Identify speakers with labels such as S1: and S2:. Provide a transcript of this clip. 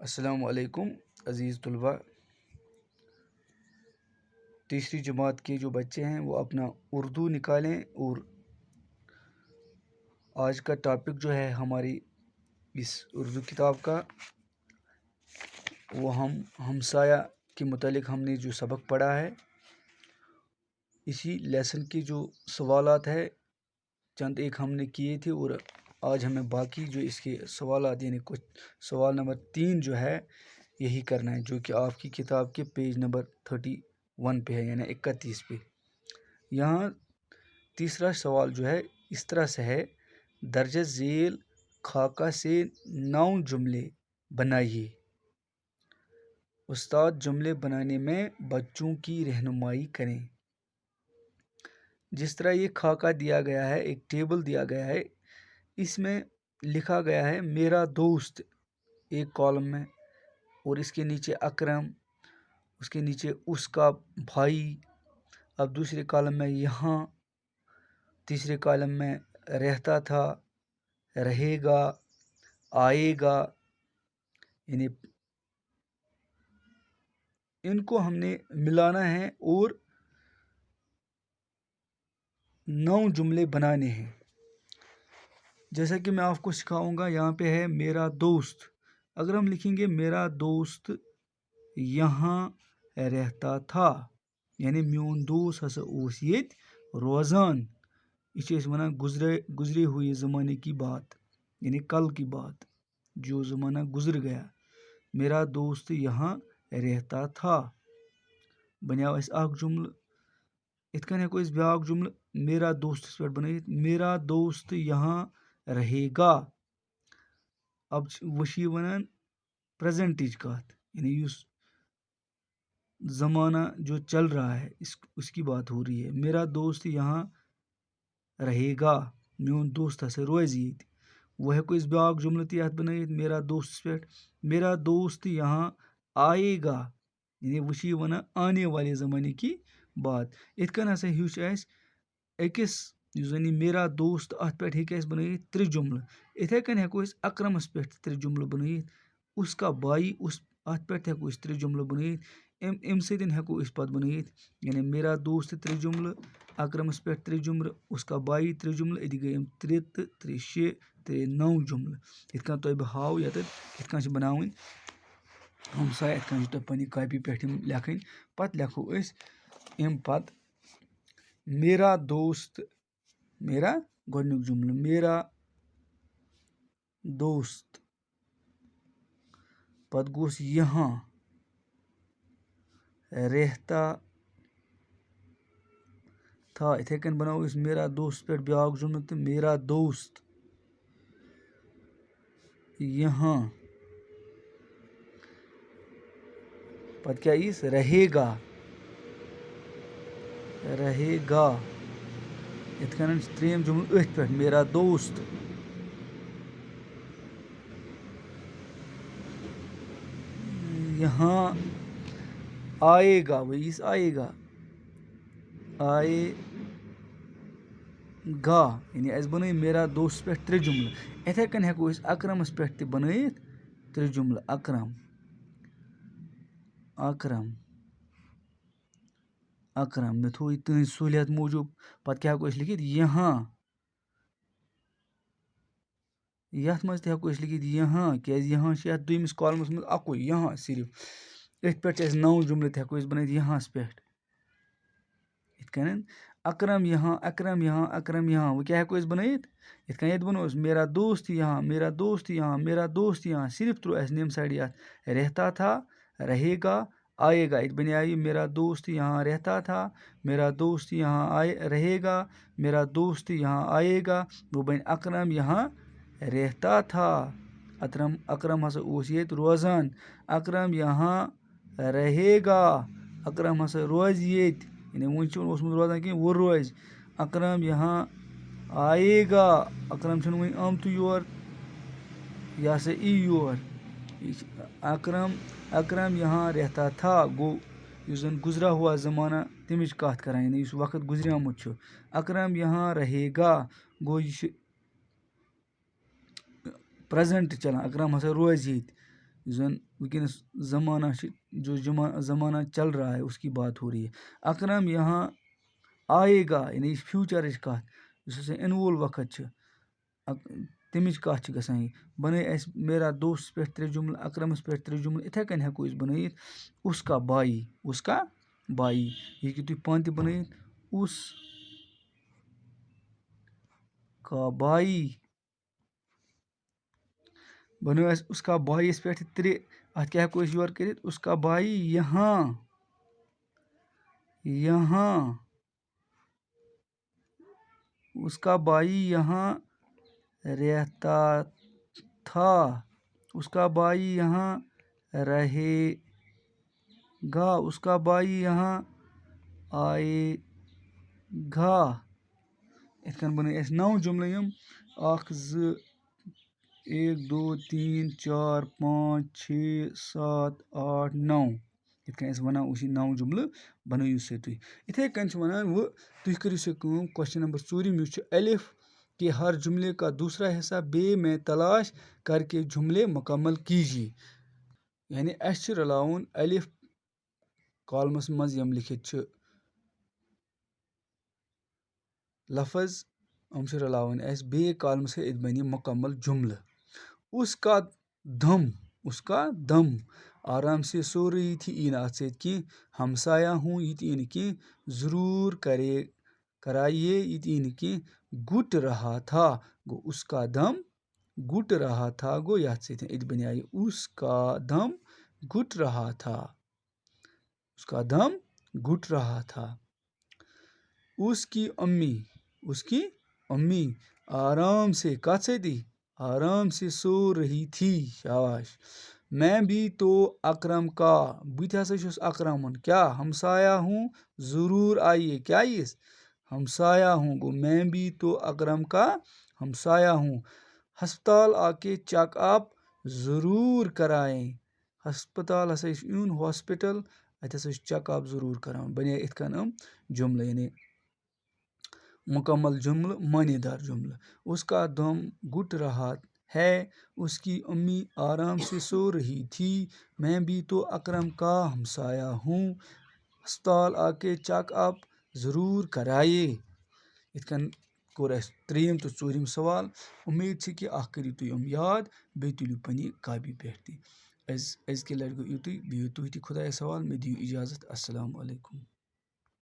S1: السلام علیکم عزیز طلباء. تیسری جماعت کے جو بچے ہیں وہ اپنا اردو نکالیں اور آج کا ٹاپک جو ہے ہماری اس اردو کتاب کا وہ ہمسایہ کے متعلق ہم نے جو سبق پڑھا ہے اسی لیسن کے جو سوالات ہے چند ایک ہم نے کیے تھے اور آج ہمیں باقی جو اس کے سوالات یعنی کچھ سوال نمبر 3 جو ہے یہی کرنا ہے جو کہ آپ کی کتاب کے پیج نمبر 31 پہ ہے یعنی 31 پہ. یہاں تیسرا سوال جو ہے اس طرح سے ہے: درجہ ذیل خاکہ سے 9 جملے بنائیے. استاد جملے بنانے میں بچوں کی رہنمائی کریں. جس طرح یہ خاکہ دیا گیا ہے، ایک ٹیبل دیا گیا ہے، اس میں لکھا گیا ہے میرا دوست ایک کالم میں، اور اس کے نیچے اکرم، اس کے نیچے اس کا بھائی، اب دوسرے کالم میں یہاں، تیسرے کالم میں رہتا تھا، رہے گا، آئے گا. یعنی ان کو ہم نے ملانا ہے اور 9 جملے بنانے ہیں. جیسا کہ میں آپ کو سکھاؤں گا، یہاں پہ ہے میرا دوست. اگر ہم لکھیں گے میرا دوست یہاں رہتا تھا، یعنی میون دوست ہسا اوس یت روزان. یہ ونان گزرے ہوئے زمانے کی بات، یعنی کل کی بات، جو زمانہ گزر گیا. میرا دوست یہاں رہتا تھا بنیاو اس اخ جملہ. ات کن ہیکو اس بیاکھ جملہ میرا دوست پہ بنائیت: میرا دوست یہاں رہے گا. اب وشی ونان پریزنٹچ کات، یعنی اس زمانہ جو چل رہا ہے اس کی بات ہو رہی ہے. میرا دوست یہاں رہے گا، میون دوست ہسا روزِ یت. وہ ہیکو اس بیاکھ جملہ تہ ات بنائیت میرا دوست پہ: میرا دوست یہاں آئے گا. یعنی وشی ونان آنے والے زمانے کی بات. ات کن ہسا ہیوچ اس اکس زن میرا دوست ات پہ ہیکہ اس بنائیت 3 جملہ. اتھے کن ہیکو اس اکرمس پہ 3 جملہ بنائیت، اس کا بائی اس ات پہ ہیکو اس 3 جملہ بنائیت. ام سۭتۍ ہیکو اس پتہ بنائیت، یعنی میرا دوست 3 جملہ، اکرمس پہ 3 جملہ، اس کا بائی 3 جملہ. اتھ گئی 3 تہٕ 3 6 3 9 جملہ. اتھ کن تۄہہِ بہٕ ہاو ییٚتٮ۪تھ کِتھ کٔنۍ چھِ بناوٕنۍ ہمساے. اتھ کن چھِ تۄہہِ پننہِ کاپی پٮ۪ٹھ یِم لیکھٕنۍ. پتہٕ لیکھو أسۍ امہِ پتہٕ میرا دوست، میرا گۄڈنیُک جملہٕ میرا دوست، پتہٕ گوٚس یہاں رہتا تھا. اتھے کن بناوو أسۍ میرا دوست پہ بیاکھ جملہ تہٕ میرا دوست یہاں پتہٕ کیٛاہ ییٖس رہے گا، رہے گا. اتھ کٔنن چھِ 3یِم جملہٕ أتھۍ پٮ۪ٹھ میرا دوست یہاں آئے گا، وہ ییٖس آئے گا، آئے گا. یعنی اَسہِ بنٲے میرا دوست پٮ۪ٹھ 3 جملہ. اتھے کن ہیکو أسۍ اکرمس پٮ۪ٹھ تہِ بنٲیِتھ 3 جملہ. اکرم، اکرم، اکرم. مےٚ تھوو یہِ تُہنٛدِ سہوٗلیت موٗجوٗب. پتہٕ کیٛاہ ہیکو أسۍ لیکھِتھ یہاں. یتھ منٛز تہِ ہیکو أسۍ لیکھِتھ یہاں، کیٛازِ یہاں چھِ یتھ دوٚیمِس کالمس منٛز اکُے یہاں صرف. أتھۍ پٮ۪ٹھ چھِ اَسہِ 9 جملہ تہِ ہیکو أسۍ بنٲیِتھ یہاہس پٮ۪ٹھ. یِتھ کٔنن اکرم یہاں، اکرم یہاں، اکرم یہاں. وۄنۍ کیٛاہ ہیکو أسۍ بنٲیِتھ؟ یِتھ کٔنۍ ییٚتہِ بنوو أسۍ میرا دوست یہاں، میرا دوست یہاں، میرا دوست یہاں. صرف تروو اَسہِ ییٚمہِ سایڈٕ یتھ رہتا تھا، رہے گا، آئے گا. ییٚتہِ بنیٛاو یہِ میرا دوست یہاں رہتا تھا، میرا دوست یہاں رہے گا، میرا دوست یہاں آئے گا. وہ بنہِ اکرم یہاں رہتا تھا. اکرم ہسا اوس ییٚتہِ روزان. اکرم یہاں رہے گا. اکرم ہسا روزِ ییٚتہِ. یعنی وُنہِ چھُنہٕ اوسمُت روزان کینٛہہ، وۄنۍ روزِ. اکرم یہاں آئے گا. اکرم چھُنہٕ وُنہِ آمتُے یور، یہِ ہسا ای یور. یہِ چھِ اکرم یہاں رہتا تھا. گوٚو یُس زن گُزرا ہوا زمانہ تمِچ کتھ کران، یعنی یُس وقت گُزریومُت چھُ. اکرم یہاں رہے گا. گوٚو یہِ چھُ پریزنٹ چلان. اکرم ہسا روزِ ییٚتہِ. زن ونکینس زمانہ جو زمانہ چل رہا ہے اس کی بات ہو رہی ہے. اکرم یہاں آئے گا یعنی فیوچرٕچ کَتھ یُس ہَسا اِنوول وقت چھِ تمِچ کَتھ چھِ گژھان یہِ. بَنٲے اَسہِ میرا دوستَس پٮ۪ٹھ 3 جملہٕ اکرمَس پٮ۪ٹھ 3 جملہٕ یِتھَے کٔنۍ ہٮ۪کو أسۍ بَنٲیِتھ اُس کا بائی یہِ ہیٚکِو تُہۍ پانہٕ تہِ بَنٲیِتھ اُس کا بائی بَنٲو اَسہِ اُس کا بایِس پٮ۪ٹھ 3 اَتھ کیٛاہ ہٮ۪کو أسۍ یورٕ کٔرِتھ اُس کا بائی یہاں اس کا بھائی یہاں رہتا تھا اس کا بھائی یہاں رہے گا اس کا بھائی یہاں آئے گا. یِتھ کٔنۍ بَنٲے اَسہِ 9 جملہٕ یِم 1 2 1 2 3 4 5 6 7 8 9 یِتھ کٔنۍ أسۍ وَنان اوس یہِ 9 جملہٕ بَنٲیِو سا تُہۍ. یِتھَے کٔنۍ چھِ وَنان وۄنۍ تُہۍ کٔرِو سا کٲم. کوسچن نمبر 4 یُس چھُ الف کے ہر جملے کا دوسرا حصہ بے میں تلاش کر کے جملے مکمل کیجیے. یعنی اَسہِ چھِ رلاوُن الف کالمَس منٛز یِم لیکھِتھ چھِ لفظ یِم چھِ رلاوٕنۍ اَسہِ بیٚیہِ کالمہٕ سۭتۍ اَتہِ بَنہِ مکمل جملہٕ. اس کا دم آرام سے سو رہی تھی یی نہٕ اَتھ سۭتۍ کینٛہہ. ہمسایہ ہوں یہِ تہِ یی نہٕ کینٛہہ. ضروٗر کرایے یہِ تہِ یی نہٕ کینٛہہ. گُٹ رہا تھا گوٚو اس کا دم گُٹ رہا تھا گوٚو یَتھ سۭتۍ اَتہِ بَنے یہِ اس کا دم گُٹ رہا تھا اس کا دم گُٹ رہا تھا. اس کی امی آرام سے کَتھ سۭتی آرام سے سو رہی تھی. شاباش. میں بھی تو اکرم کا بہٕ تہِ ہسا چھُس اکرمُن کیٛاہ ہمسایہ ہوں ضروٗر آئیے کیٛاہ یِیَس ہمسایہ ہوں گوٚو میں بھی تو اکرم کا ہمسایہ ہوں. ہسپتال آ کے چیک اپ ضروٗر کرائیں. ہسپتال ہسا چھُ یُن ہاسپِٹل اَتہِ ہسا چھُ چیک اپ ضروٗر کراوُن. بَنے یِتھ کٔنۍ یِم جملہٕ یعنی مکمل جملہٕ معنی دار جملہٕ. اس کا دم گھٹ رہا ہے اس کی امی آرام سے سو رہی تھی. میں بھی تو اکرم کا ہمسایہ ہوں. ہسپتال آ کے چیک اپ ضروٗر کرائے. یِتھ کٔنۍ کوٚر اَسہِ 3یِم تہٕ 4یِم سوال. اُمید چھِ کہِ اکھ کٔرِو تُہۍ یِم یاد بیٚیہِ تُلِو پنٛنہِ کاپی پٮ۪ٹھ تہِ. أزکہِ لٹہِ گوٚو یُتُے. بِہِو تُہۍ تہِ خۄدایَس حوال. مےٚ دِیِو اِجازت. اَسَلامُ علیکُم.